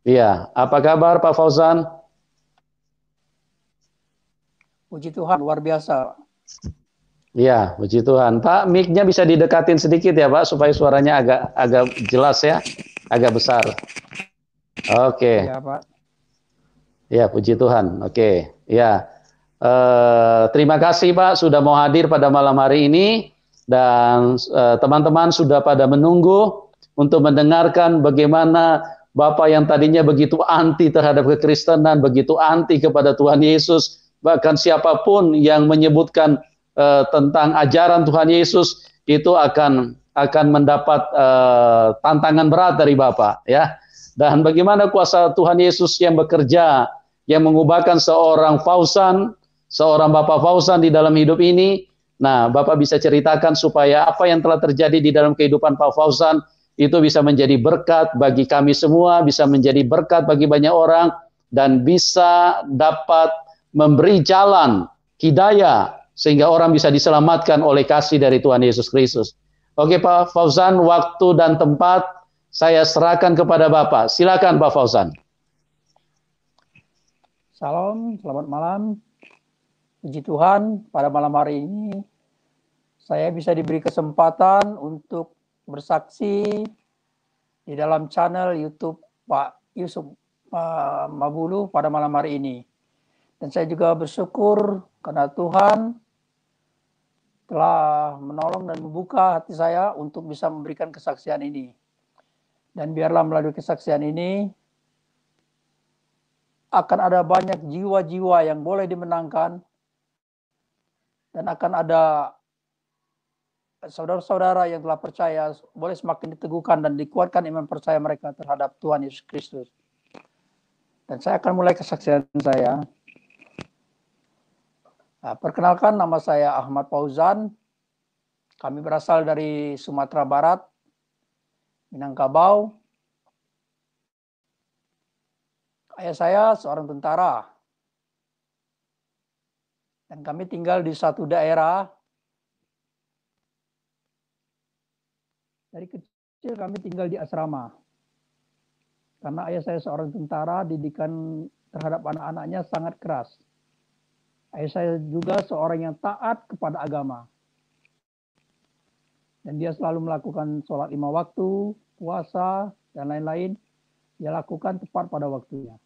Iya, apa kabar Pak Fauzan? Puji Tuhan, luar biasa. Iya, puji Tuhan. Pak, mic-nya bisa didekatin sedikit ya Pak, supaya suaranya agak agak jelas ya, agak besar. Oke, Iya, Pak. ya puji Tuhan. Oke, ya. Terima kasih Pak sudah mau hadir pada malam hari ini dan teman-teman sudah pada menunggu untuk mendengarkan bagaimana Bapak yang tadinya begitu anti terhadap kekristenan, begitu anti kepada Tuhan Yesus, bahkan siapapun yang menyebutkan tentang ajaran Tuhan Yesus itu akan mendapat tantangan berat dari Bapak ya. Dan bagaimana kuasa Tuhan Yesus yang bekerja yang mengubahkan seorang Fauzan, seorang Bapak Fauzan di dalam hidup ini. Nah, Bapak bisa ceritakan supaya apa yang telah terjadi di dalam kehidupan Pak Fauzan itu bisa menjadi berkat bagi kami semua, bisa menjadi berkat bagi banyak orang, dan bisa dapat memberi jalan hidayah sehingga orang bisa diselamatkan oleh kasih dari Tuhan Yesus Kristus. Oke Pak Fauzan, waktu dan tempat saya serahkan kepada Bapak. Silakan Pak Fauzan. Salam, selamat malam. Puji Tuhan, pada malam hari ini saya bisa diberi kesempatan untuk bersaksi di dalam channel YouTube Pak Yusuf Mabulu pada malam hari ini. Dan saya juga bersyukur karena Tuhan telah menolong dan membuka hati saya untuk bisa memberikan kesaksian ini. Dan biarlah melalui kesaksian ini akan ada banyak jiwa-jiwa yang boleh dimenangkan dan akan ada saudara-saudara yang telah percaya boleh semakin diteguhkan dan dikuatkan iman percaya mereka terhadap Tuhan Yesus Kristus. Dan saya akan mulai kesaksian saya. Nah, perkenalkan, nama saya Ahmad Fauzan. Kami berasal dari Sumatera Barat, Minangkabau. Ayah saya seorang tentara. Dan kami tinggal di satu daerah. Dari kecil kami tinggal di asrama. Karena ayah saya seorang tentara, didikan terhadap anak-anaknya sangat keras. Ayah saya juga seorang yang taat kepada agama. Dan dia selalu melakukan sholat 5 waktu, puasa, dan lain-lain. Dia lakukan tepat pada waktunya.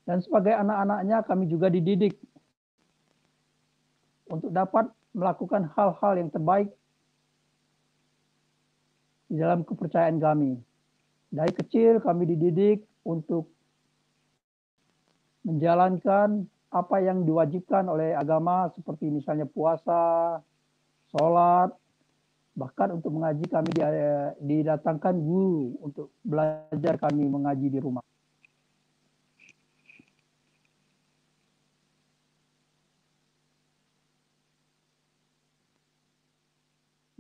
Dan sebagai anak-anaknya kami juga dididik untuk dapat melakukan hal-hal yang terbaik di dalam kepercayaan kami. Dari kecil kami dididik untuk menjalankan apa yang diwajibkan oleh agama seperti misalnya puasa, sholat, bahkan untuk mengaji kami didatangkan guru untuk belajar kami mengaji di rumah.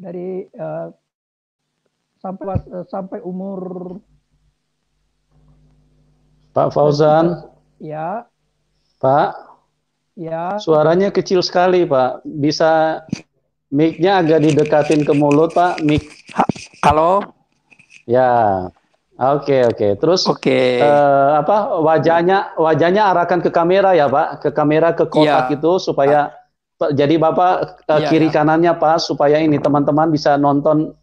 Dari sampai umur Pak Fauzan, ya, Pak, ya, suaranya kecil sekali, Pak. Bisa mic-nya agak didekatin ke mulut, Pak. Mic. halo, Ya. Oke, oke. Terus oke, apa wajahnya arahkan ke kamera ya, Pak. Ke kamera ke kotak ya, itu supaya jadi Bapak ya, kiri ya, kanannya Pak supaya ini teman-teman bisa nonton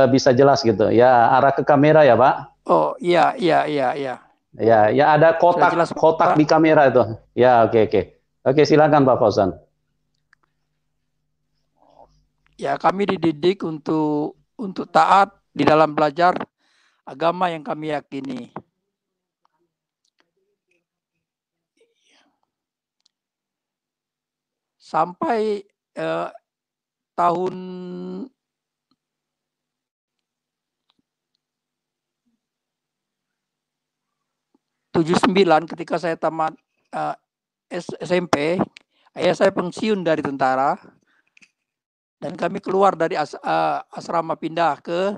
bisa jelas gitu. Ya, arah ke kamera ya, Pak. oh, iya, iya, iya, iya, Ya, ya ada sudah jelas kotak di Pak. kamera itu. Ya, oke, oke. Oke, silakan Pak Fauzan. Ya, kami dididik untuk taat di dalam belajar agama yang kami yakini. Sampai tahun 79 ketika saya tamat SMP, ayah saya pensiun dari tentara dan kami keluar dari asrama pindah ke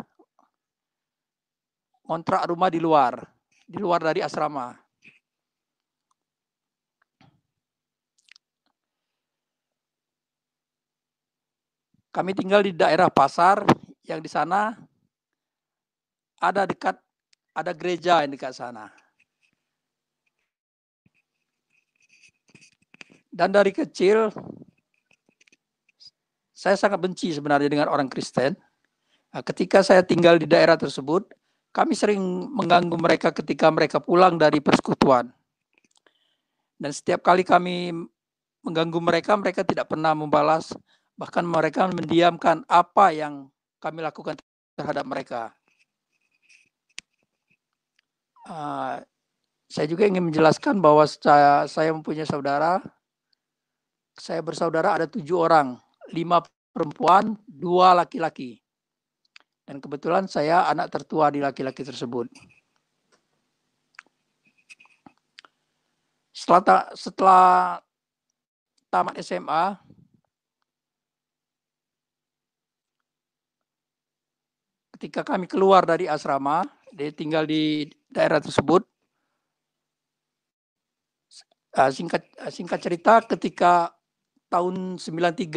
kontrak rumah di luar dari asrama. Kami tinggal di daerah pasar yang di sana ada dekat ada gereja yang dekat sana. Dan dari kecil, saya sangat benci sebenarnya dengan orang Kristen. Ketika saya tinggal di daerah tersebut, kami sering mengganggu mereka ketika mereka pulang dari persekutuan. Dan setiap kali kami mengganggu mereka, mereka tidak pernah membalas. Bahkan mereka mendiamkan apa yang kami lakukan terhadap mereka. Saya juga ingin menjelaskan bahwa saya mempunyai saudara. Saya bersaudara ada 7 orang, 5 perempuan, 2 laki-laki. Dan kebetulan saya anak tertua di laki-laki tersebut. Setelah tamat SMA, ketika kami keluar dari asrama, dia tinggal di daerah tersebut. Singkat cerita, ketika tahun 92,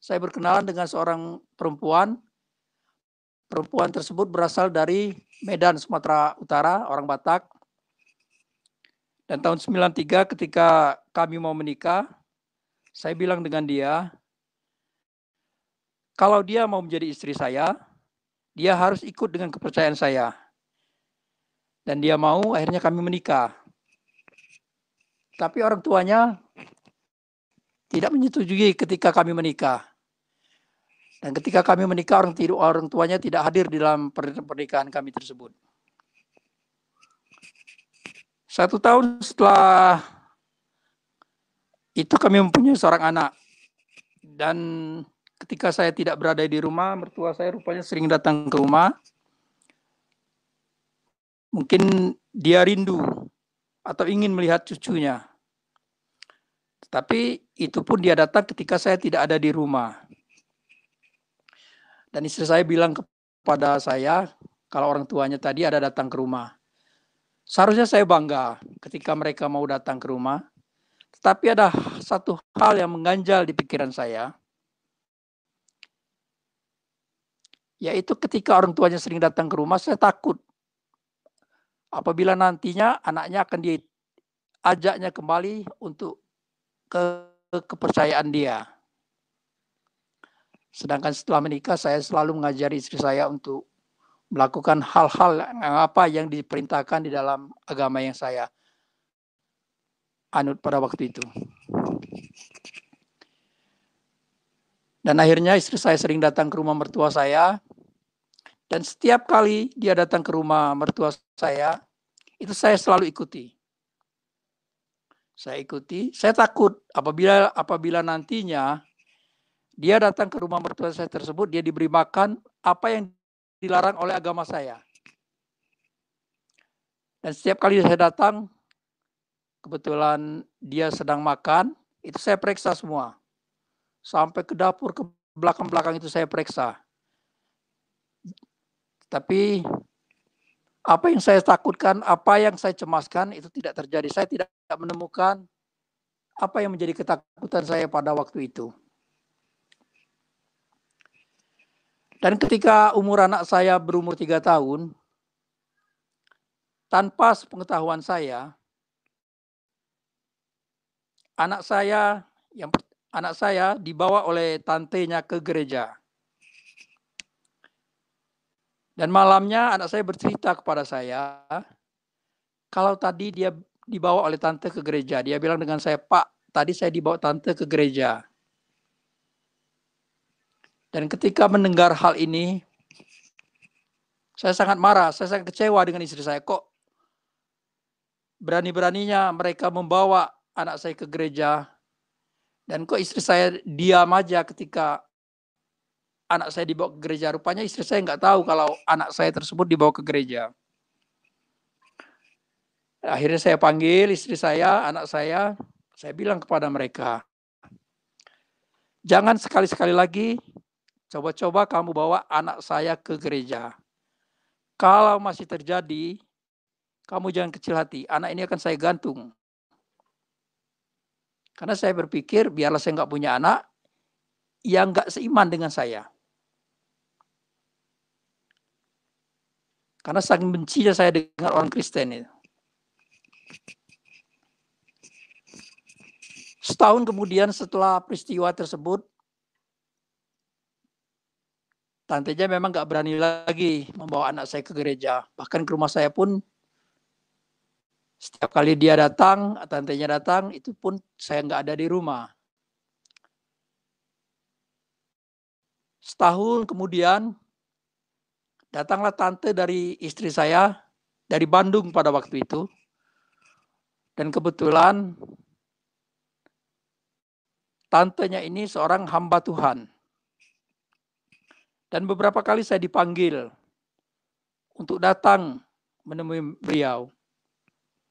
saya berkenalan dengan seorang perempuan. Perempuan tersebut berasal dari Medan, Sumatera Utara, orang Batak. Dan tahun 93 ketika kami mau menikah, saya bilang dengan dia, kalau dia mau menjadi istri saya, dia harus ikut dengan kepercayaan saya. Dan dia mau, akhirnya kami menikah. Tapi orang tuanya tidak menyetujui ketika kami menikah. Dan ketika kami menikah, orang tuanya tidak hadir di dalam pernikahan kami tersebut. 1 tahun setelah itu kami mempunyai seorang anak. Dan ketika saya tidak berada di rumah, mertua saya rupanya sering datang ke rumah. Mungkin dia rindu atau ingin melihat cucunya. Tetapi itu pun dia datang ketika saya tidak ada di rumah. Dan istri saya bilang kepada saya, kalau orang tuanya tadi ada datang ke rumah. Seharusnya saya bangga ketika mereka mau datang ke rumah. Tetapi ada satu hal yang mengganjal di pikiran saya. Yaitu ketika orang tuanya sering datang ke rumah, saya takut. Apabila nantinya anaknya akan diajaknya kembali untuk kepercayaan dia. Sedangkan setelah menikah, saya selalu mengajari istri saya untuk melakukan hal-hal apa yang diperintahkan di dalam agama yang saya anut pada waktu itu. Dan akhirnya istri saya sering datang ke rumah mertua saya. Dan setiap kali dia datang ke rumah mertua saya, itu saya selalu ikuti. Saya takut apabila nantinya dia datang ke rumah mertua saya tersebut, dia diberi makan apa yang dilarang oleh agama saya. Dan setiap kali saya datang, kebetulan dia sedang makan, itu saya periksa semua. Sampai ke dapur, ke belakang-belakang itu saya periksa. Tapi apa yang saya takutkan, apa yang saya cemaskan, itu tidak terjadi. Saya tidak menemukan apa yang menjadi ketakutan saya pada waktu itu. Dan ketika umur anak saya berumur 3 tahun, tanpa sepengetahuan saya, anak saya dibawa oleh tantenya ke gereja. Dan malamnya anak saya bercerita kepada saya, kalau tadi dia dibawa oleh tante ke gereja. Dia bilang dengan saya, Pak, tadi saya dibawa tante ke gereja. Dan ketika mendengar hal ini, saya sangat marah, saya sangat kecewa dengan istri saya. Kok berani-beraninya mereka membawa anak saya ke gereja, dan kok istri saya diam aja ketika anak saya dibawa ke gereja. Rupanya istri saya nggak tahu kalau anak saya tersebut dibawa ke gereja. Akhirnya saya panggil istri saya, anak saya bilang kepada mereka, jangan sekali-sekali lagi coba-coba kamu bawa anak saya ke gereja. Kalau masih terjadi, kamu jangan kecil hati, anak ini akan saya gantung. Karena saya berpikir, biarlah saya nggak punya anak yang nggak seiman dengan saya. Karena saking bencinya saya dengan orang Kristen itu. Setahun kemudian setelah peristiwa tersebut, tantenya memang gak berani lagi membawa anak saya ke gereja. Bahkan ke rumah saya pun, setiap kali dia datang, tantenya datang, itu pun saya gak ada di rumah. Setahun kemudian, datanglah tante dari istri saya, dari Bandung pada waktu itu. Dan kebetulan, tantenya ini seorang hamba Tuhan. Dan beberapa kali saya dipanggil untuk datang menemui beliau.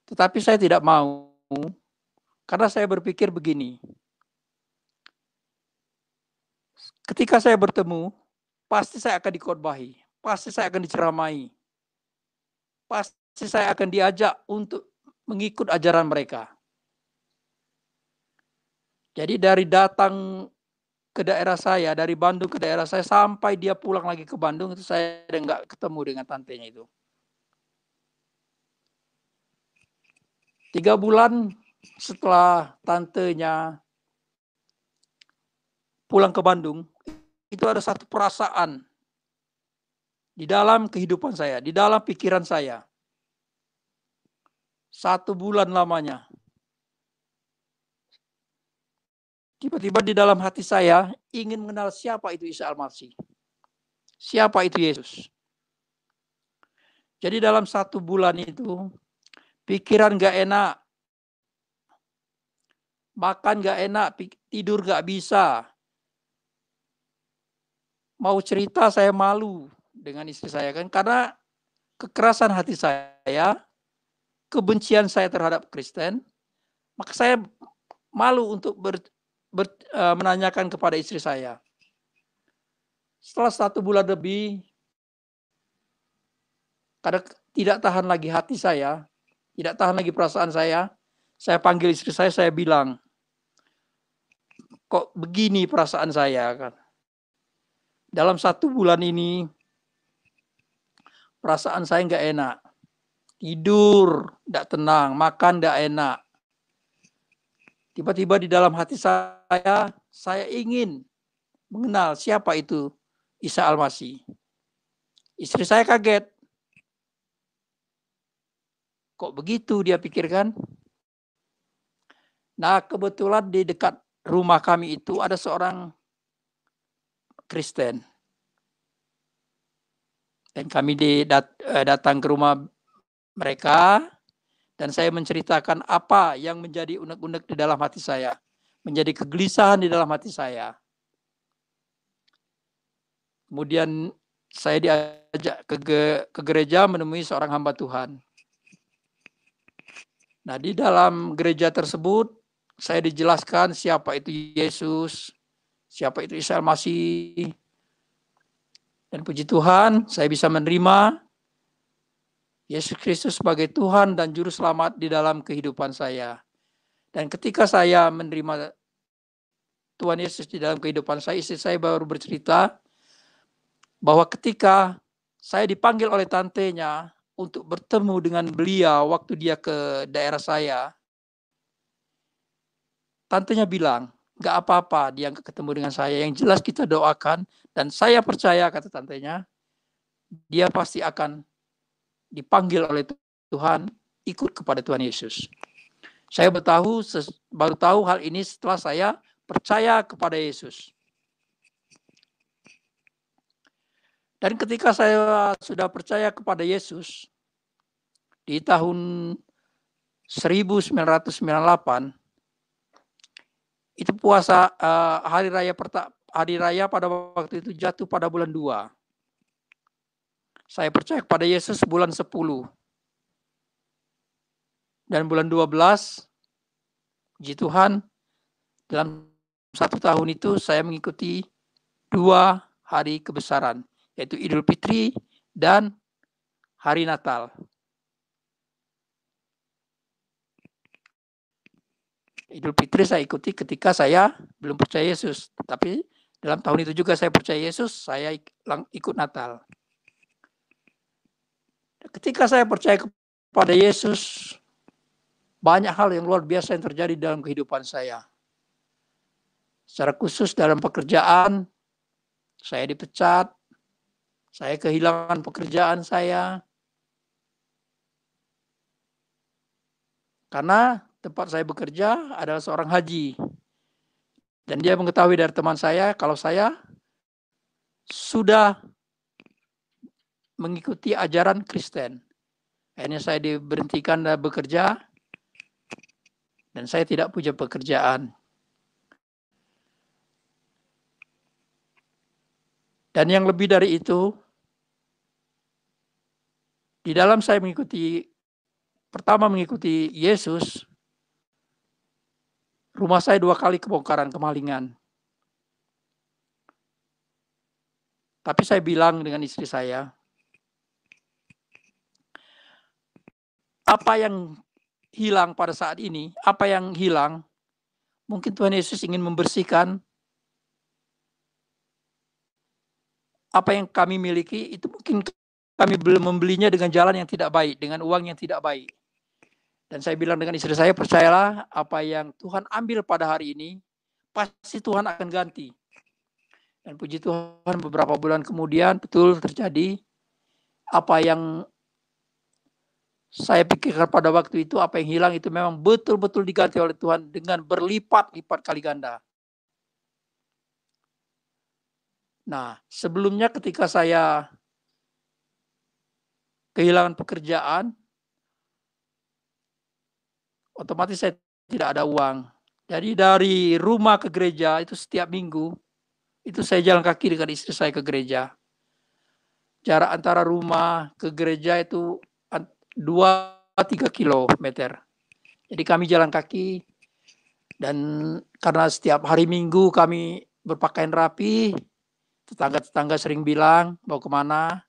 Tetapi saya tidak mau, karena saya berpikir begini. Ketika saya bertemu, pasti saya akan dikhotbahi, pasti saya akan diceramai, pasti saya akan diajak untuk mengikut ajaran mereka. Jadi dari datang ke daerah saya, dari Bandung ke daerah saya, sampai dia pulang lagi ke Bandung, itu saya nggak ketemu dengan tantenya itu. 3 bulan setelah tantenya pulang ke Bandung, itu ada satu perasaan di dalam kehidupan saya, di dalam pikiran saya. 1 bulan lamanya. Tiba-tiba di dalam hati saya ingin mengenal siapa itu Isa Al-Masih. Siapa itu Yesus. Jadi dalam 1 bulan itu, pikiran gak enak, makan gak enak, tidur gak bisa. Mau cerita saya malu dengan istri saya kan, karena kekerasan hati saya, kebencian saya terhadap Kristen, maka saya malu untuk menanyakan kepada istri saya. Setelah 1 bulan lebih, karena tidak tahan lagi hati saya, tidak tahan lagi perasaan saya panggil istri saya bilang, kok begini perasaan saya kan? Dalam 1 bulan ini, perasaan saya nggak enak. Tidur nggak tenang, makan nggak enak. Tiba-tiba di dalam hati saya ingin mengenal siapa itu Isa Al-Masih. Istri saya kaget. Kok begitu dia pikirkan? Nah, kebetulan di dekat rumah kami itu ada seorang Kristen. Dan kami datang ke rumah mereka, dan saya menceritakan apa yang menjadi unek-unek di dalam hati saya, menjadi kegelisahan di dalam hati saya. Kemudian saya diajak ke gereja menemui seorang hamba Tuhan. Nah, di dalam gereja tersebut saya dijelaskan siapa itu Yesus, siapa itu Isa Al-Masih. Dan puji Tuhan, saya bisa menerima Yesus Kristus sebagai Tuhan dan Juru Selamat di dalam kehidupan saya. Dan ketika saya menerima Tuhan Yesus di dalam kehidupan saya, istri saya baru bercerita bahwa ketika saya dipanggil oleh tantenya untuk bertemu dengan beliau waktu dia ke daerah saya, tantenya bilang, gak apa-apa dia ketemu dengan saya, yang jelas kita doakan, dan saya percaya, kata tantenya, dia pasti akan dipanggil oleh Tuhan, ikut kepada Tuhan Yesus. Saya baru tahu hal ini setelah saya percaya kepada Yesus. Dan ketika saya sudah percaya kepada Yesus, di tahun 1998, itu puasa hari raya pada waktu itu jatuh pada bulan 2. Saya percaya kepada Yesus bulan 10. Dan bulan 12, puji Tuhan, dalam 1 tahun itu saya mengikuti 2 hari kebesaran, yaitu Idul Fitri dan Hari Natal. Idul Fitri saya ikuti ketika saya belum percaya Yesus. Tapi dalam tahun itu juga saya percaya Yesus, saya ikut Natal. Ketika saya percaya kepada Yesus, banyak hal yang luar biasa yang terjadi dalam kehidupan saya. Secara khusus dalam pekerjaan, saya dipecat, saya kehilangan pekerjaan saya, karena tempat saya bekerja adalah seorang haji. Dan dia mengetahui dari teman saya kalau saya sudah mengikuti ajaran Kristen. Akhirnya saya diberhentikan dan bekerja, dan saya tidak punya pekerjaan. Dan yang lebih dari itu, di dalam saya pertama mengikuti Yesus, rumah saya 2 kali kebongkaran kemalingan. Tapi saya bilang dengan istri saya, apa yang hilang pada saat ini, apa yang hilang, mungkin Tuhan Yesus ingin membersihkan apa yang kami miliki, itu mungkin kami belum membelinya dengan jalan yang tidak baik, dengan uang yang tidak baik. Dan saya bilang dengan istri saya, percayalah apa yang Tuhan ambil pada hari ini, pasti Tuhan akan ganti. Dan puji Tuhan beberapa bulan kemudian betul terjadi apa yang saya pikirkan pada waktu itu, apa yang hilang itu memang betul-betul diganti oleh Tuhan dengan berlipat-lipat kali ganda. Nah, sebelumnya ketika saya kehilangan pekerjaan, otomatis saya tidak ada uang. Jadi dari rumah ke gereja itu setiap minggu, itu saya jalan kaki dengan istri saya ke gereja. Jarak antara rumah ke gereja itu 2-3 kilometer. Jadi kami jalan kaki, dan karena setiap hari Minggu kami berpakaian rapi, tetangga-tetangga sering bilang, mau kemana?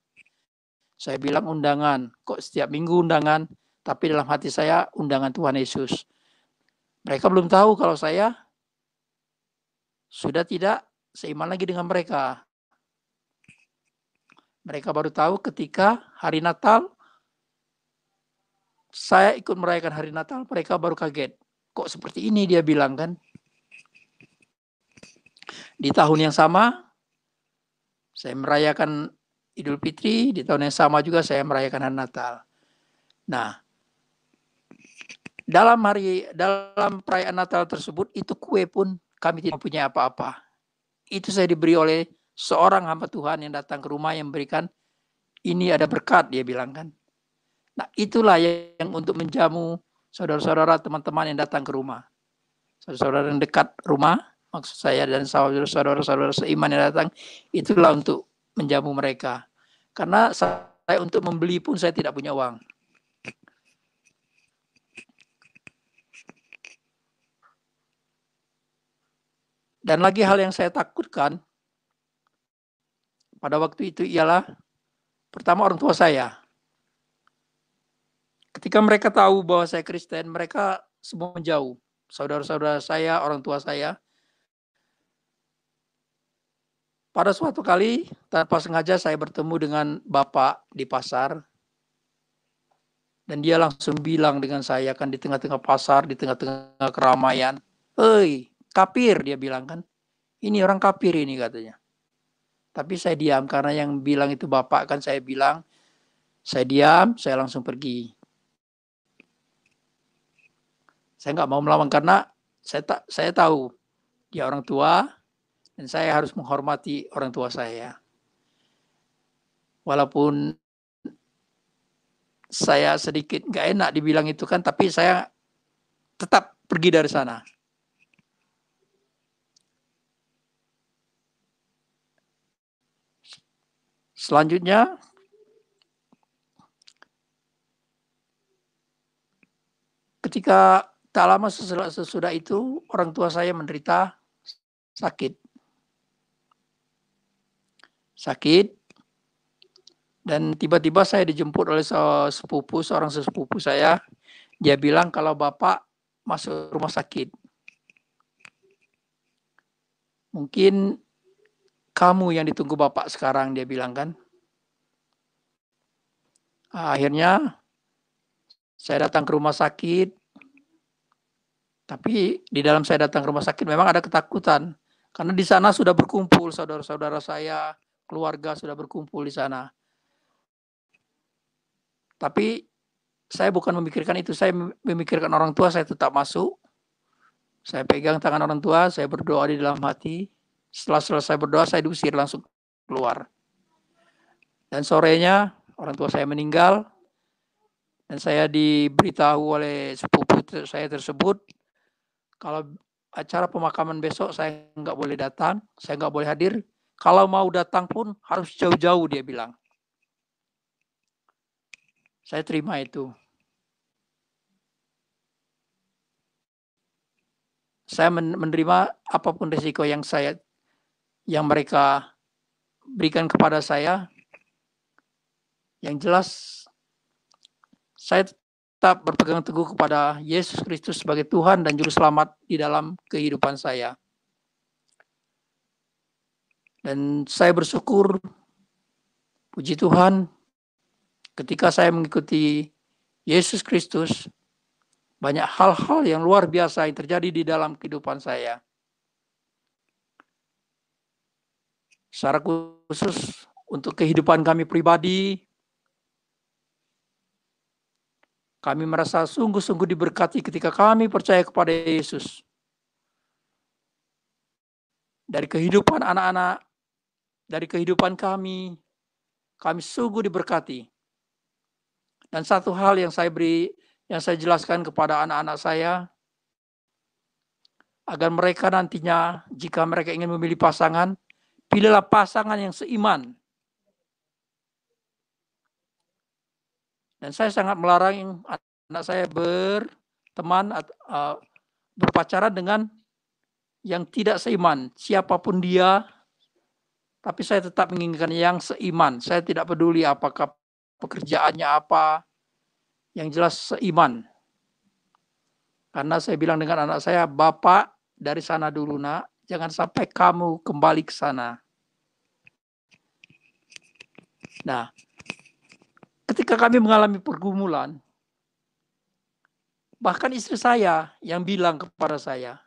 Saya bilang undangan. Kok setiap minggu undangan? Tapi dalam hati saya undangan Tuhan Yesus. Mereka belum tahu kalau saya sudah tidak seiman lagi dengan mereka. Mereka baru tahu ketika hari Natal, saya ikut merayakan hari Natal, mereka baru kaget. Kok seperti ini, dia bilang kan. Di tahun yang sama, saya merayakan Idul Fitri, di tahun yang sama juga saya merayakan hari Natal. Nah, dalam perayaan Natal tersebut, itu kue pun kami tidak punya apa-apa. Itu saya diberi oleh seorang hamba Tuhan yang datang ke rumah yang memberikan, ini ada berkat, dia bilang kan. Nah, itulah yang untuk menjamu saudara-saudara, teman-teman yang datang ke rumah. Saudara-saudara yang dekat rumah, maksud saya, dan saudara-saudara seiman yang datang, itulah untuk menjamu mereka. Karena saya untuk membeli pun saya tidak punya uang. Dan lagi hal yang saya takutkan pada waktu itu ialah, pertama orang tua saya. Ketika mereka tahu bahwa saya Kristen, mereka semua menjauh. Saudara-saudara saya, orang tua saya. Pada suatu kali, tanpa sengaja saya bertemu dengan bapak di pasar. Dan dia langsung bilang dengan saya kan di tengah-tengah pasar, di tengah-tengah keramaian. Hei, kafir, dia bilang kan. Ini orang kafir ini, katanya. Tapi saya diam, karena yang bilang itu bapak kan, saya bilang. Saya diam, saya langsung pergi. Saya nggak mau melawan karena saya tahu dia orang tua dan saya harus menghormati orang tua saya. Walaupun saya sedikit nggak enak dibilang itu kan, tapi saya tetap pergi dari sana. Selanjutnya, ketika tak lama sesudah itu, orang tua saya menderita sakit. Dan tiba-tiba saya dijemput oleh seorang sepupu saya. Dia bilang kalau bapak masuk rumah sakit. Mungkin kamu yang ditunggu bapak sekarang, dia bilang kan. Akhirnya saya datang ke rumah sakit, tapi di dalam saya datang ke rumah sakit memang ada ketakutan. Karena di sana sudah berkumpul saudara-saudara saya, keluarga sudah berkumpul di sana. Tapi saya bukan memikirkan itu, saya memikirkan orang tua, saya tetap masuk. Saya pegang tangan orang tua, saya berdoa di dalam hati. Setelah selesai berdoa, saya diusir langsung keluar. Dan sorenya orang tua saya meninggal, dan saya diberitahu oleh sepupu saya tersebut, kalau acara pemakaman besok saya nggak boleh datang, saya nggak boleh hadir. Kalau mau datang pun harus jauh-jauh, dia bilang. Saya terima itu. Saya menerima apapun risiko yang mereka berikan kepada saya. Yang jelas saya tetap berpegang teguh kepada Yesus Kristus sebagai Tuhan dan Juru Selamat di dalam kehidupan saya. Dan saya bersyukur, puji Tuhan, ketika saya mengikuti Yesus Kristus, banyak hal-hal yang luar biasa yang terjadi di dalam kehidupan saya. Secara khusus untuk kehidupan kami pribadi, kami merasa sungguh-sungguh diberkati ketika kami percaya kepada Yesus. Dari kehidupan anak-anak, dari kehidupan kami sungguh diberkati. Dan satu hal yang saya jelaskan kepada anak-anak saya, agar mereka nantinya jika mereka ingin memilih pasangan, pilihlah pasangan yang seiman. Dan saya sangat melarang anak saya berteman berpacaran dengan yang tidak seiman, siapapun dia, tapi saya tetap menginginkan yang seiman. Saya tidak peduli apakah pekerjaannya apa, yang jelas seiman. Karena saya bilang dengan anak saya, Bapak dari sana dulu nak, jangan sampai kamu kembali ke sana. Nah, ketika kami mengalami pergumulan, bahkan istri saya yang bilang kepada saya,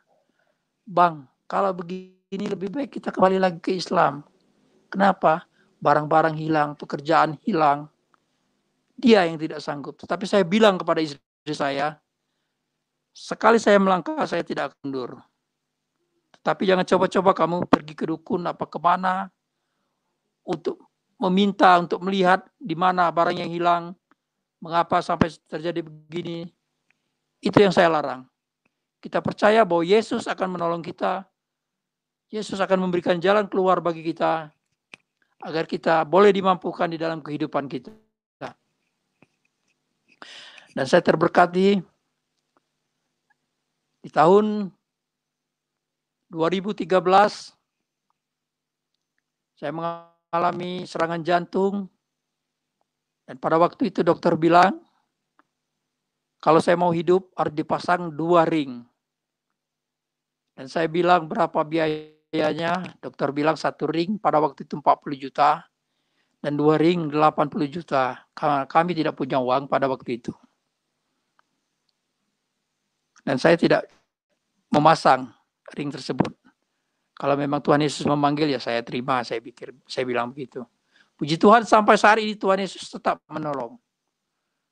Bang, kalau begini lebih baik kita kembali lagi ke Islam. Kenapa? Barang-barang hilang, pekerjaan hilang. Dia yang tidak sanggup. Tetapi saya bilang kepada istri saya, sekali saya melangkah, saya tidak akan mundur. Tetapi jangan coba-coba kamu pergi ke dukun apa kemana untuk meminta, untuk melihat di mana barang yang hilang, mengapa sampai terjadi begini. Itu yang saya larang. Kita percaya bahwa Yesus akan menolong kita. Yesus akan memberikan jalan keluar bagi kita, agar kita boleh dimampukan di dalam kehidupan kita. Dan saya terberkati di tahun 2013, saya mengalami serangan jantung. Dan pada waktu itu dokter bilang, kalau saya mau hidup harus dipasang 2 ring. Dan saya bilang berapa biayanya? Dokter bilang 1 ring pada waktu itu 40 juta. Dan 2 ring 80 juta. Kami tidak punya uang pada waktu itu. Dan saya tidak memasang ring tersebut. Kalau memang Tuhan Yesus memanggil, ya saya terima, saya bilang begitu. Puji Tuhan, sampai saat ini Tuhan Yesus tetap menolong.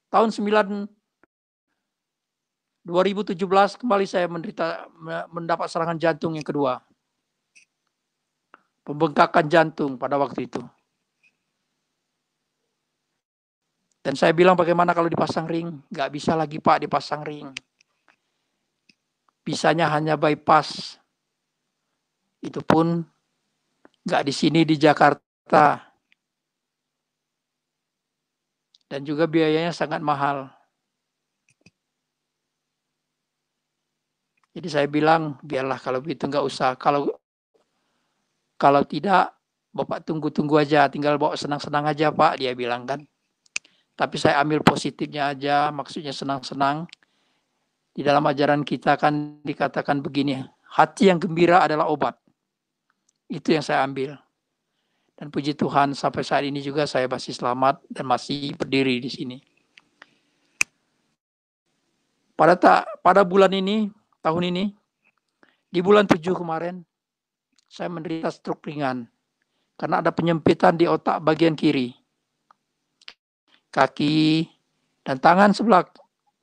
Tahun 2017 kembali saya mendapat serangan jantung yang kedua. Pembengkakan jantung pada waktu itu. Dan saya bilang, bagaimana kalau dipasang ring? Nggak bisa lagi Pak dipasang ring. Bisanya hanya bypass. Itu pun nggak di sini di Jakarta. Dan juga biayanya sangat mahal. Jadi saya bilang, biarlah kalau begitu nggak usah. Kalau tidak, Bapak tunggu-tunggu aja. Tinggal bawa senang-senang aja Pak, dia bilang kan. Tapi saya ambil positifnya aja, maksudnya senang-senang. Di dalam ajaran kita kan dikatakan begini, hati yang gembira adalah obat. Itu yang saya ambil. Dan puji Tuhan sampai saat ini juga saya masih selamat dan masih berdiri di sini. Pada bulan ini, tahun ini, di bulan 7 kemarin, saya menderita stroke ringan karena ada penyempitan di otak bagian kiri. Kaki dan tangan sebelah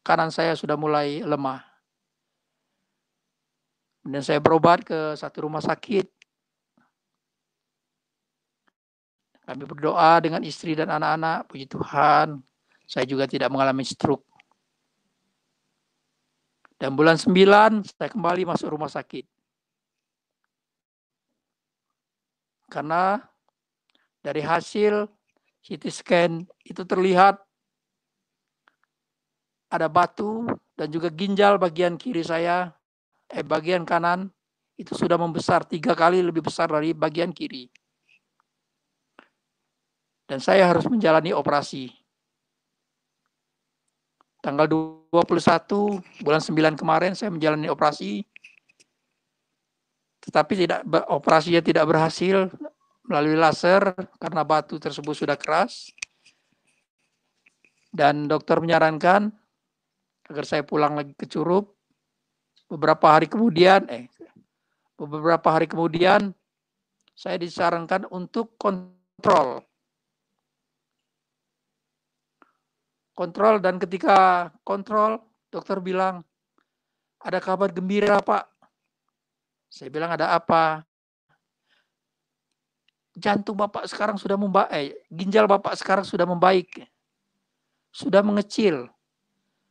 kanan saya sudah mulai lemah. Dan saya berobat ke satu rumah sakit. Kami berdoa dengan istri dan anak-anak, puji Tuhan, saya juga tidak mengalami stroke. Dan bulan 9, saya kembali masuk rumah sakit. Karena dari hasil CT scan itu terlihat ada batu dan juga ginjal bagian kiri saya, bagian kanan, itu sudah membesar 3 kali lebih besar dari bagian kiri. Dan saya harus menjalani operasi. Tanggal 21 bulan 9 kemarin saya menjalani operasi. Tetapi operasinya tidak berhasil melalui laser karena batu tersebut sudah keras. Dan dokter menyarankan agar saya pulang lagi ke Curup. Beberapa hari kemudian saya disarankan untuk kontrol. Dan ketika kontrol, dokter bilang, ada kabar gembira, Pak. Saya bilang, ada apa? Jantung Bapak sekarang sudah ginjal Bapak sekarang sudah membaik. Sudah mengecil.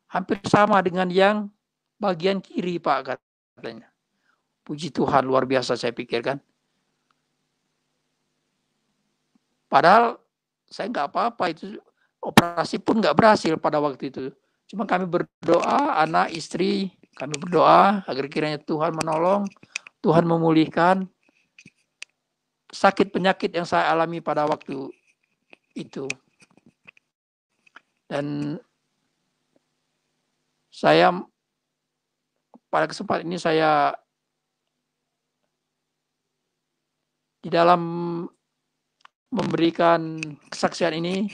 Hampir sama dengan yang bagian kiri, Pak, katanya. Puji Tuhan, luar biasa saya pikirkan. Padahal saya nggak apa-apa, itu operasi pun nggak berhasil pada waktu itu. Cuma kami berdoa, anak, istri, kami berdoa agar kiranya Tuhan menolong, Tuhan memulihkan sakit penyakit yang saya alami pada waktu itu. Dan saya pada kesempatan ini saya di dalam memberikan kesaksian ini,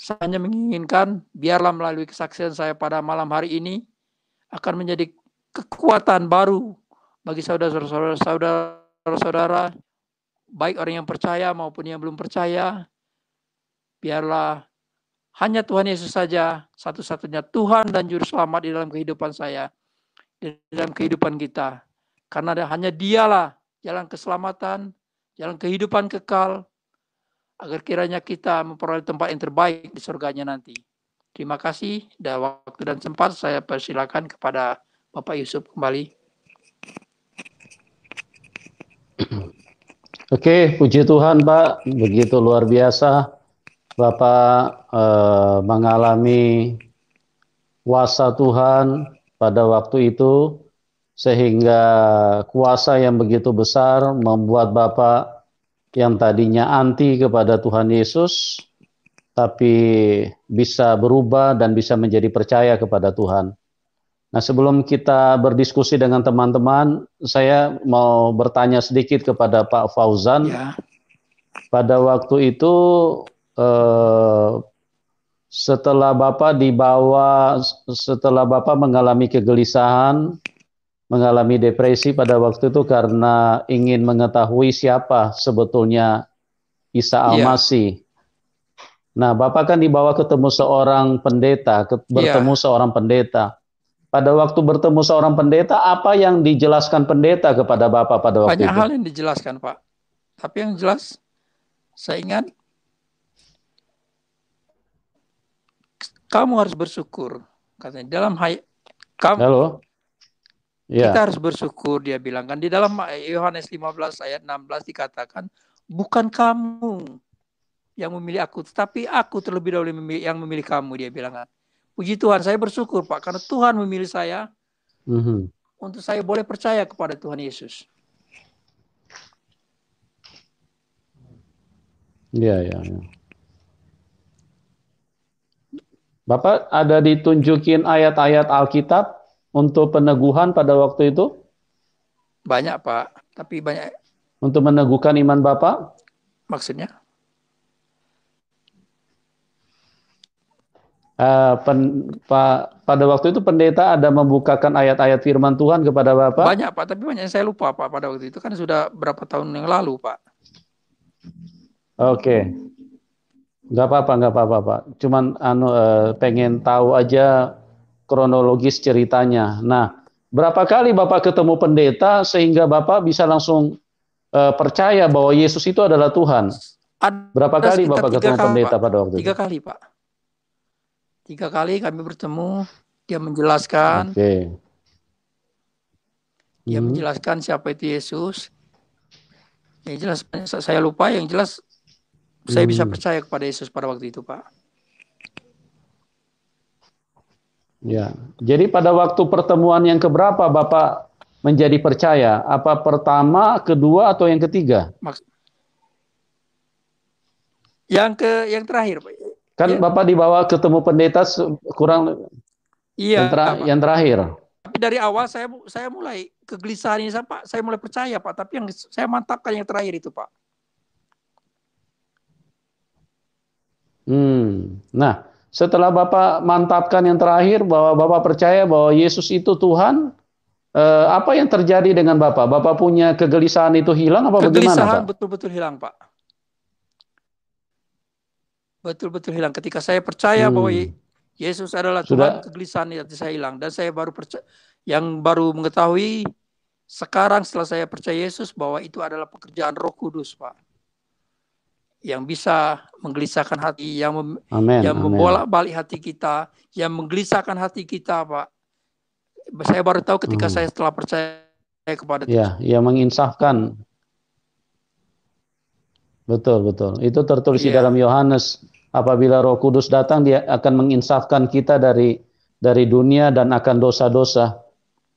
saya hanya menginginkan biarlah melalui kesaksian saya pada malam hari ini akan menjadi kekuatan baru bagi saudara-saudara, baik orang yang percaya maupun yang belum percaya. Biarlah hanya Tuhan Yesus saja, satu-satunya Tuhan dan Juru Selamat di dalam kehidupan saya, di dalam kehidupan kita. Karena hanya Dialah jalan keselamatan, jalan kehidupan kekal, agar kiranya kita memperoleh tempat yang terbaik di surganya nanti. Terima kasih. Dan waktu dan sempat saya persilakan kepada Bapak Yusuf kembali. Oke, puji Tuhan, Pak. Begitu luar biasa Bapak mengalami kuasa Tuhan pada waktu itu, sehingga kuasa yang begitu besar membuat Bapak yang tadinya anti kepada Tuhan Yesus, tapi bisa berubah dan bisa menjadi percaya kepada Tuhan. Nah, sebelum kita berdiskusi dengan teman-teman, saya mau bertanya sedikit kepada Pak Fauzan. Ya. Pada waktu itu, setelah Bapak mengalami kegelisahan, mengalami depresi pada waktu itu karena ingin mengetahui siapa sebetulnya Isa Al-Masih. Nah, Bapak kan dibawa ketemu seorang pendeta, seorang pendeta. Pada waktu bertemu seorang pendeta, apa yang dijelaskan pendeta kepada Bapak pada waktu itu? Banyak hal yang dijelaskan, Pak. Tapi yang jelas, saya ingat, kamu harus bersyukur. Katanya, kita harus bersyukur, dia bilang kan. Di dalam Yohanes 15 ayat 16 dikatakan, bukan kamu yang memilih aku, tetapi aku terlebih dahulu yang memilih kamu, dia bilang kan. Puji Tuhan, saya bersyukur, Pak, karena Tuhan memilih saya untuk saya boleh percaya kepada Tuhan Yesus. Ya. Bapak ada ditunjukin ayat-ayat Alkitab untuk peneguhan pada waktu itu? Banyak, Pak, tapi banyak. Untuk meneguhkan iman Bapak? maksudnya? Pada waktu itu pendeta ada membukakan ayat-ayat firman Tuhan kepada Bapak? Banyak Pak, tapi banyak yang saya lupa Pak pada waktu itu, kan sudah berapa tahun yang lalu Pak. Oke. Nggak apa-apa Pak. Cuman pengen tahu aja kronologis ceritanya. Nah, berapa kali Bapak ketemu pendeta sehingga Bapak bisa langsung percaya bahwa Yesus itu adalah Tuhan? Berapa kali Bapak ketemu pendeta pada waktu itu? 3 kali Pak. 3 kali kami bertemu, dia menjelaskan. Oke. Dia menjelaskan siapa itu Yesus. Yang jelas saya lupa, yang jelas saya bisa percaya kepada Yesus pada waktu itu, Pak. Ya. Jadi pada waktu pertemuan yang keberapa Bapak menjadi percaya? Apa pertama, kedua, atau yang ketiga? Yang terakhir, Pak. Kan ya. Bapak dibawa ketemu pendeta kurang yang terakhir. Tapi dari awal saya mulai kegelisahan ini, Pak. Saya mulai percaya, Pak. Tapi yang saya mantapkan yang terakhir itu, Pak. Nah, setelah Bapak mantapkan yang terakhir bahwa Bapak percaya bahwa Yesus itu Tuhan, apa yang terjadi dengan Bapak? Bapak punya kegelisahan itu hilang apa bagaimana, Pak? Kegelisahan betul-betul hilang, Pak. Betul-betul hilang. Ketika saya percaya bahwa Yesus adalah Tuhan, kegelisahan itu saya hilang. Dan saya baru percaya, yang baru mengetahui sekarang setelah saya percaya Yesus bahwa itu adalah pekerjaan Roh Kudus, Pak. Yang bisa menggelisahkan hati, yang membolak-balik hati kita, yang menggelisahkan hati kita, Pak. Saya baru tahu ketika saya setelah percaya kepada Tuhan. Ya, menginsafkan. Betul. Itu tertulis di dalam Yohanes. Apabila Roh Kudus datang, dia akan menginsafkan kita dari dunia dan akan dosa-dosa.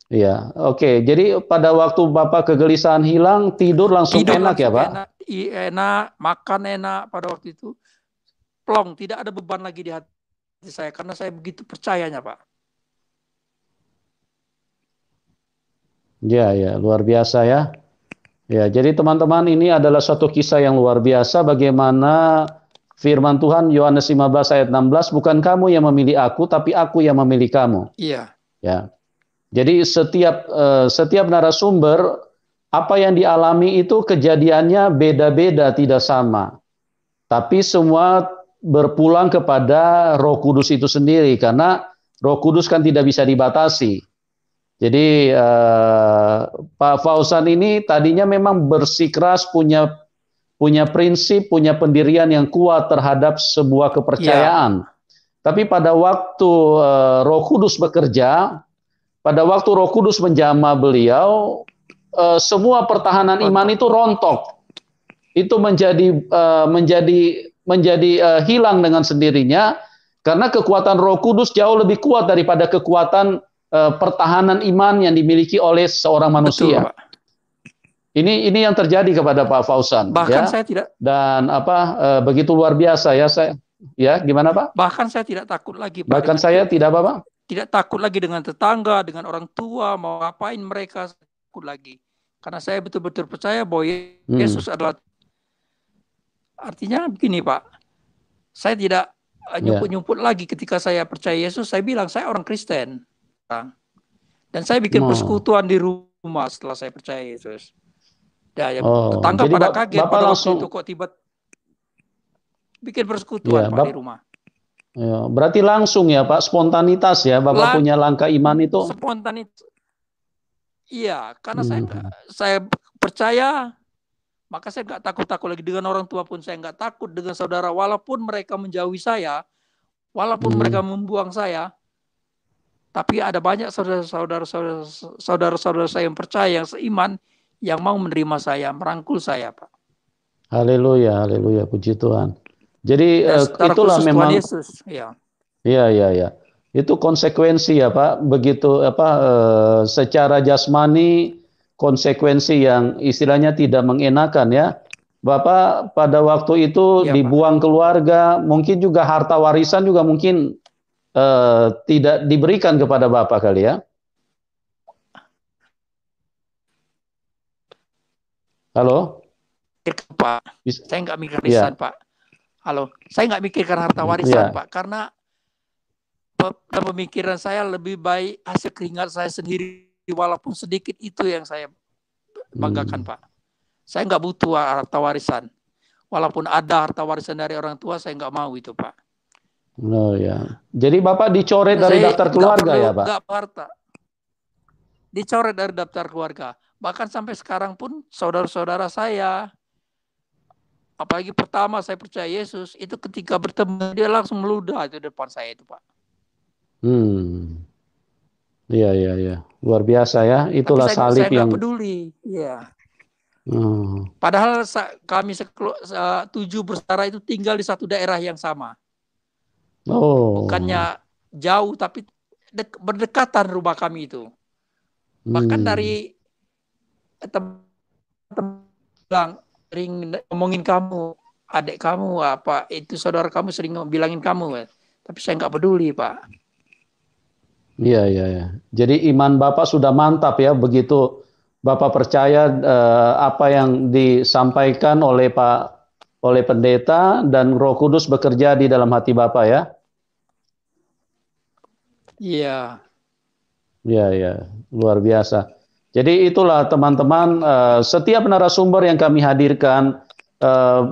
Ya, oke. Jadi pada waktu Bapak kegelisahan hilang, tidur langsung enak ya, Pak? Enak, makan enak pada waktu itu. Plong, tidak ada beban lagi di hati saya karena saya begitu percayanya, Pak. Ya, luar biasa ya. Ya, jadi teman-teman, ini adalah suatu kisah yang luar biasa bagaimana firman Tuhan Yohanes 15 ayat 16, bukan kamu yang memilih aku, tapi aku yang memilih kamu. Iya. Ya. Jadi setiap narasumber, apa yang dialami itu kejadiannya beda-beda, tidak sama. Tapi semua berpulang kepada Roh Kudus itu sendiri, karena Roh Kudus kan tidak bisa dibatasi. Jadi Pak Fauzan ini tadinya memang bersikeras, punya prinsip, punya pendirian yang kuat terhadap sebuah kepercayaan. Tapi pada waktu Roh Kudus bekerja, pada waktu Roh Kudus menjamah beliau, semua pertahanan iman itu rontok. Itu menjadi hilang dengan sendirinya, karena kekuatan Roh Kudus jauh lebih kuat daripada kekuatan pertahanan iman yang dimiliki oleh seorang manusia. Betul, Pak. Ini yang terjadi kepada Pak Fauzan. Bahkan ya. saya tidak. Dan begitu luar biasa ya saya. Ya, gimana Pak? Bahkan saya tidak takut lagi, Pak. Bahkan saya tidak apa, Pak? Tidak takut lagi dengan tetangga, dengan orang tua, mau ngapain mereka, takut lagi. Karena saya betul-betul percaya bahwa Yesus adalah. Artinya begini, Pak. Saya tidak nyumput-nyumput lagi ketika saya percaya Yesus. Saya bilang saya orang Kristen. Dan saya bikin persekutuan di rumah setelah saya percaya Yesus. Tetangga pada kaget Bapak pada langsung, waktu itu kok tiba bikin persekutuan Pak, di rumah. Ya, berarti langsung ya Pak, spontanitas ya, Bapak punya langkah iman itu. Spontanitas. Iya, karena saya percaya, maka saya nggak takut-takut lagi dengan orang tua pun saya nggak takut, dengan saudara walaupun mereka menjauhi saya, walaupun mereka membuang saya. Tapi ada banyak saudara-saudara saya yang percaya, yang seiman, yang mau menerima saya, merangkul saya, Pak. Haleluya, puji Tuhan. Jadi itulah memang Tuhan Yesus, ya. Iya. Itu konsekuensi ya, Pak. Begitu secara jasmani konsekuensi yang istilahnya tidak mengenakan ya. Bapak pada waktu itu dibuang keluarga, mungkin juga harta warisan juga mungkin tidak diberikan kepada Bapak kali ya. Halo? Pak. Saya nggak mikir warisan, Pak. Halo, saya nggak mikirkan harta warisan, Pak, karena pemikiran saya lebih baik hasil keringat saya sendiri, walaupun sedikit itu yang saya banggakan, Pak. Saya nggak butuh harta warisan. Walaupun ada harta warisan dari orang tua, saya nggak mau itu, Pak. Oh ya. Jadi Bapak dicoret dari daftar keluarga ya, Pak? Nggak harta. Dicoret dari daftar keluarga. Bahkan sampai sekarang pun saudara-saudara saya, apalagi pertama saya percaya Yesus, itu ketika bertemu dia langsung meludah itu depan saya itu, Pak. Iya. Luar biasa ya. Itulah salib saya yang nggak peduli. Iya. Padahal kami 7 bersaudara itu tinggal di satu daerah yang sama. Bukannya jauh, tapi berdekatan rumah kami itu. Bahkan dari teman sering ngomongin kamu, adik kamu, apa itu saudara kamu sering bilangin kamu, tapi saya nggak peduli, Pak. Iya. Jadi iman Bapak sudah mantap ya, begitu Bapak percaya apa yang disampaikan oleh pendeta dan Roh Kudus bekerja di dalam hati Bapak ya. Iya. Iya, luar biasa. Jadi itulah teman-teman, setiap narasumber yang kami hadirkan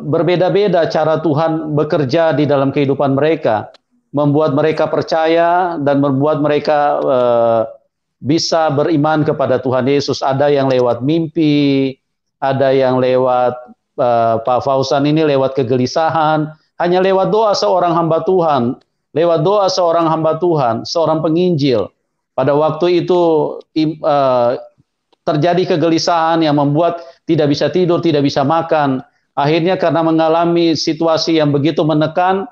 berbeda-beda cara Tuhan bekerja di dalam kehidupan mereka, membuat mereka percaya dan membuat mereka bisa beriman kepada Tuhan Yesus. Ada yang lewat mimpi, ada yang lewat Pak Fauzan ini lewat kegelisahan, hanya lewat doa seorang hamba Tuhan, seorang penginjil. Pada waktu itu terjadi kegelisahan yang membuat tidak bisa tidur, tidak bisa makan. Akhirnya karena mengalami situasi yang begitu menekan,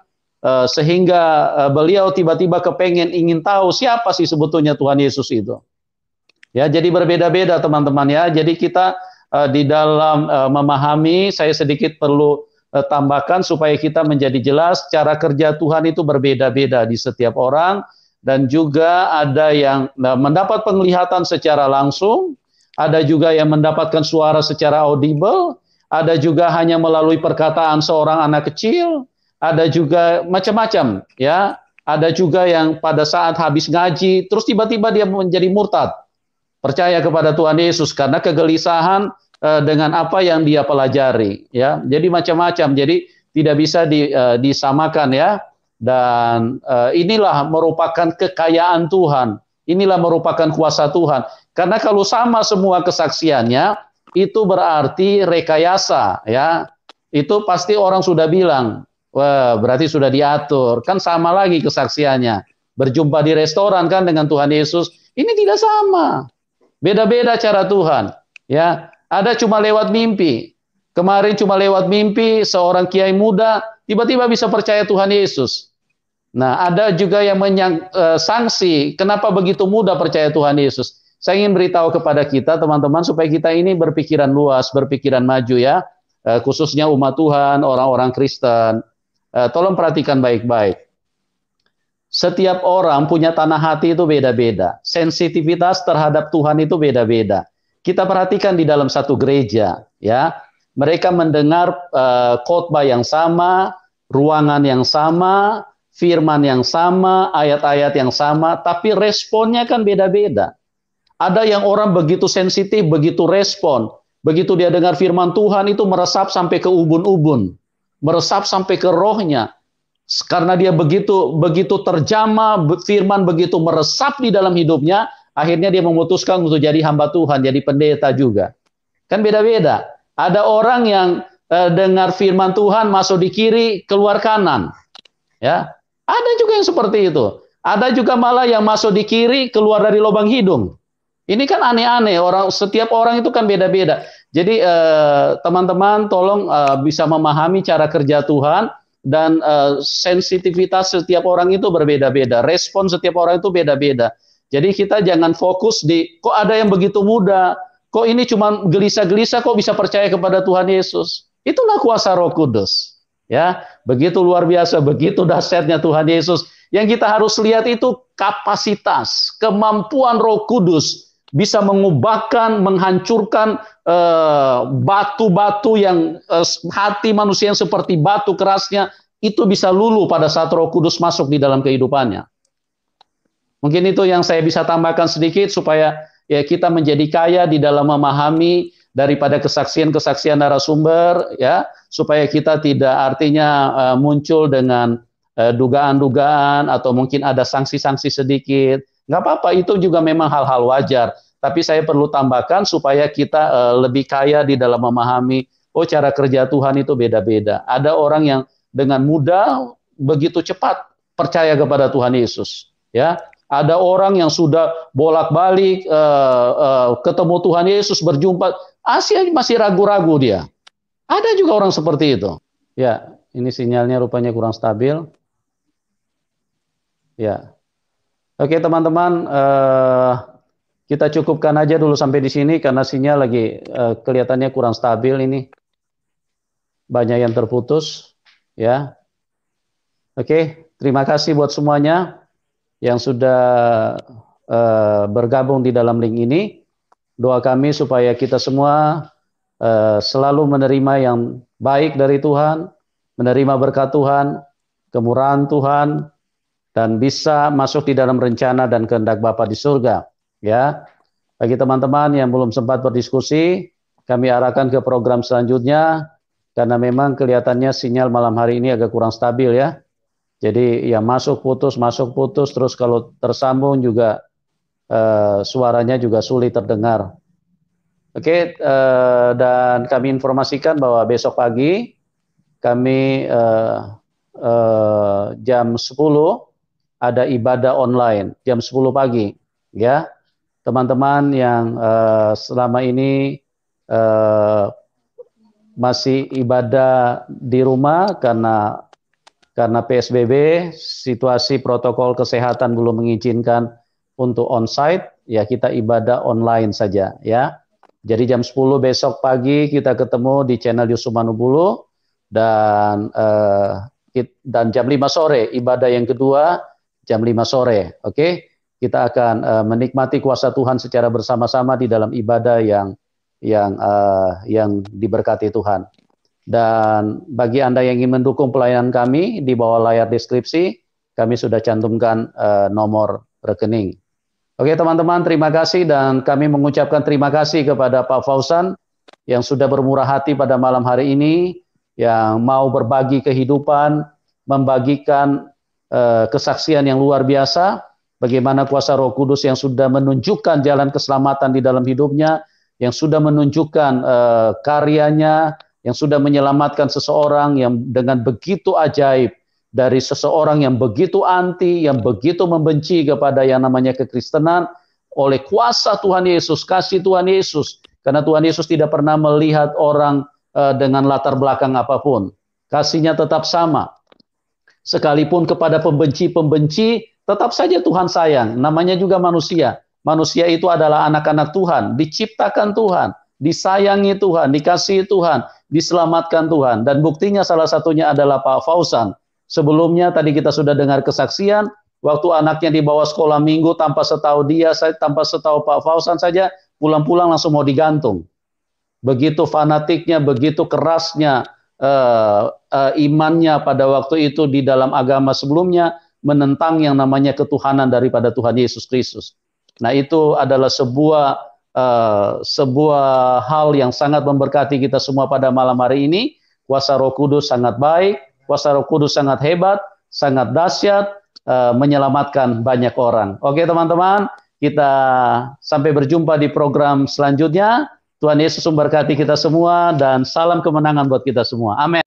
sehingga beliau tiba-tiba ingin tahu siapa sih sebetulnya Tuhan Yesus itu. Ya, jadi berbeda-beda teman-teman ya. Jadi kita di dalam memahami, saya sedikit perlu tambahkan supaya kita menjadi jelas cara kerja Tuhan itu berbeda-beda di setiap orang, dan juga ada yang mendapat penglihatan secara langsung, ada juga yang mendapatkan suara secara audible, ada juga hanya melalui perkataan seorang anak kecil, ada juga macam-macam ya. Ada juga yang pada saat habis ngaji terus tiba-tiba dia menjadi murtad, percaya kepada Tuhan Yesus karena kegelisahan dengan apa yang dia pelajari ya. Jadi macam-macam. Jadi tidak bisa disamakan ya. Dan inilah merupakan kekayaan Tuhan. Inilah merupakan kuasa Tuhan. Karena kalau sama semua kesaksiannya, itu berarti rekayasa ya. Itu pasti orang sudah bilang, wah berarti sudah diatur. Kan sama lagi kesaksiannya. Berjumpa di restoran kan dengan Tuhan Yesus, ini tidak sama. Beda-beda cara Tuhan. Ya, ada cuma lewat mimpi. Kemarin cuma lewat mimpi seorang kiai muda tiba-tiba bisa percaya Tuhan Yesus. Nah, ada juga yang sanksi kenapa begitu mudah percaya Tuhan Yesus. Saya ingin beritahu kepada kita teman-teman supaya kita ini berpikiran luas, berpikiran maju ya, khususnya umat Tuhan, orang-orang Kristen. Tolong perhatikan baik-baik. Setiap orang punya tanah hati itu beda-beda. Sensitivitas terhadap Tuhan itu beda-beda. Kita perhatikan di dalam satu gereja, ya. Mereka mendengar khotbah yang sama, ruangan yang sama, firman yang sama, ayat-ayat yang sama, tapi responnya kan beda-beda. Ada yang orang begitu sensitif, begitu respon. Begitu dia dengar firman Tuhan itu meresap sampai ke ubun-ubun. Meresap sampai ke rohnya. Karena dia begitu terjamah, firman begitu meresap di dalam hidupnya, akhirnya dia memutuskan untuk jadi hamba Tuhan, jadi pendeta juga. Kan beda-beda. Ada orang yang dengar firman Tuhan masuk di kiri, keluar kanan. Ya, ada juga yang seperti itu. Ada juga malah yang masuk di kiri, keluar dari lubang hidung. Ini kan aneh-aneh. Setiap orang itu kan beda-beda. Jadi teman-teman tolong bisa memahami cara kerja Tuhan. Dan sensitivitas setiap orang itu berbeda-beda, respon setiap orang itu beda-beda. Jadi kita jangan fokus di kok ada yang begitu muda, kok ini cuma gelisah-gelisah kok bisa percaya kepada Tuhan Yesus. Itulah kuasa Roh Kudus. Ya, begitu luar biasa, begitu dahsyatnya Tuhan Yesus. Yang kita harus lihat itu kapasitas, kemampuan Roh Kudus bisa mengubahkan, menghancurkan batu-batu yang hati manusia yang seperti batu kerasnya, itu bisa luluh pada saat Roh Kudus masuk di dalam kehidupannya. Mungkin itu yang saya bisa tambahkan sedikit supaya ya kita menjadi kaya di dalam memahami daripada kesaksian-kesaksian narasumber, ya, supaya kita tidak artinya muncul dengan dugaan-dugaan atau mungkin ada sanksi-sanksi sedikit. Nggak apa-apa, itu juga memang hal-hal wajar. Tapi saya perlu tambahkan supaya kita lebih kaya di dalam memahami, oh cara kerja Tuhan itu beda-beda. Ada orang yang dengan mudah begitu cepat percaya kepada Tuhan Yesus, ya. Ada orang yang sudah bolak-balik ketemu Tuhan Yesus, berjumpa, masih ragu-ragu dia. Ada juga orang seperti itu. Ya, ini sinyalnya rupanya kurang stabil. Ya, oke teman-teman, kita cukupkan aja dulu sampai di sini karena sinyal lagi kelihatannya kurang stabil ini. Banyak yang terputus, ya. Oke, terima kasih buat semuanya yang sudah bergabung di dalam link ini. Doa kami supaya kita semua selalu menerima yang baik dari Tuhan, menerima berkat Tuhan, kemurahan Tuhan, dan bisa masuk di dalam rencana dan kehendak Bapa di surga. Ya, bagi teman-teman yang belum sempat berdiskusi, kami arahkan ke program selanjutnya, karena memang kelihatannya sinyal malam hari ini agak kurang stabil ya. Jadi ya masuk putus, terus kalau tersambung juga suaranya juga sulit terdengar. Oke, dan kami informasikan bahwa besok pagi kami jam 10 ada ibadah online, jam 10 pagi. Ya, teman-teman yang selama ini masih ibadah di rumah karena PSBB, situasi protokol kesehatan belum mengizinkan untuk onsite, ya kita ibadah online saja, ya. Jadi jam 10 besok pagi kita ketemu di channel Yusuf Manubulu, dan jam 5 sore ibadah yang kedua jam 5 sore. Oke, kita akan menikmati kuasa Tuhan secara bersama-sama di dalam ibadah yang diberkati Tuhan. Dan bagi Anda yang ingin mendukung pelayanan kami, di bawah layar deskripsi, kami sudah cantumkan nomor rekening. Oke teman-teman, terima kasih, dan kami mengucapkan terima kasih kepada Pak Fauzan yang sudah bermurah hati pada malam hari ini, yang mau berbagi kehidupan, membagikan kesaksian yang luar biasa, bagaimana kuasa Roh Kudus yang sudah menunjukkan jalan keselamatan di dalam hidupnya, yang sudah menunjukkan karyanya, yang sudah menyelamatkan seseorang yang dengan begitu ajaib, dari seseorang yang begitu anti, yang begitu membenci kepada yang namanya kekristenan, oleh kuasa Tuhan Yesus, kasih Tuhan Yesus, karena Tuhan Yesus tidak pernah melihat orang dengan latar belakang apapun. Kasihnya tetap sama. Sekalipun kepada pembenci-pembenci, tetap saja Tuhan sayang. Namanya juga manusia. Manusia itu adalah anak-anak Tuhan, diciptakan Tuhan, disayangi Tuhan, dikasihi Tuhan, diselamatkan Tuhan. Dan buktinya salah satunya adalah Pak Fauzan. Sebelumnya tadi kita sudah dengar kesaksian, waktu anaknya dibawa sekolah minggu tanpa setahu dia, tanpa setahu Pak Fauzan saja, pulang-pulang langsung mau digantung. Begitu fanatiknya, begitu kerasnya imannya pada waktu itu di dalam agama sebelumnya, menentang yang namanya ketuhanan daripada Tuhan Yesus Kristus. Nah, itu adalah sebuah hal yang sangat memberkati kita semua pada malam hari ini. Kuasa Roh Kudus sangat baik, kuasa Roh Kudus sangat hebat, sangat dahsyat, menyelamatkan banyak orang. Oke teman-teman, kita sampai berjumpa di program selanjutnya. Tuhan Yesus memberkati kita semua, dan salam kemenangan buat kita semua. Amin.